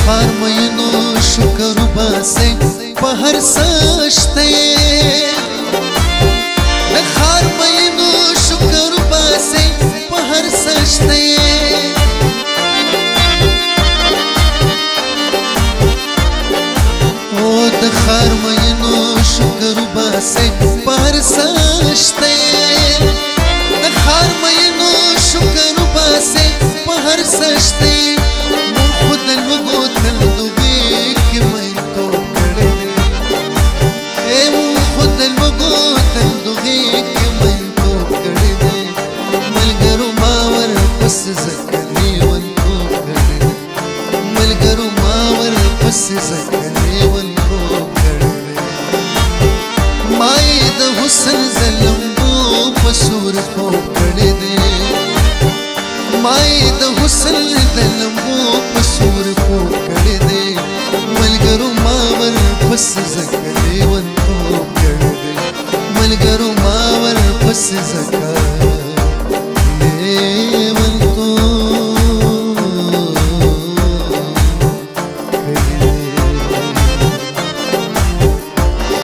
خار مینو شکر باسي په هر سشته د خار مینو شکر باسي په هر سشته او د خار مینو شکر باسي په هر سشته د خار مینو شکر باسي په هر سشته مای د حسن د لمبو په سور کو کړي دي ملګرو ما ور پس زکه دی ون کو کړي دي ملګرو ما ور پس زکه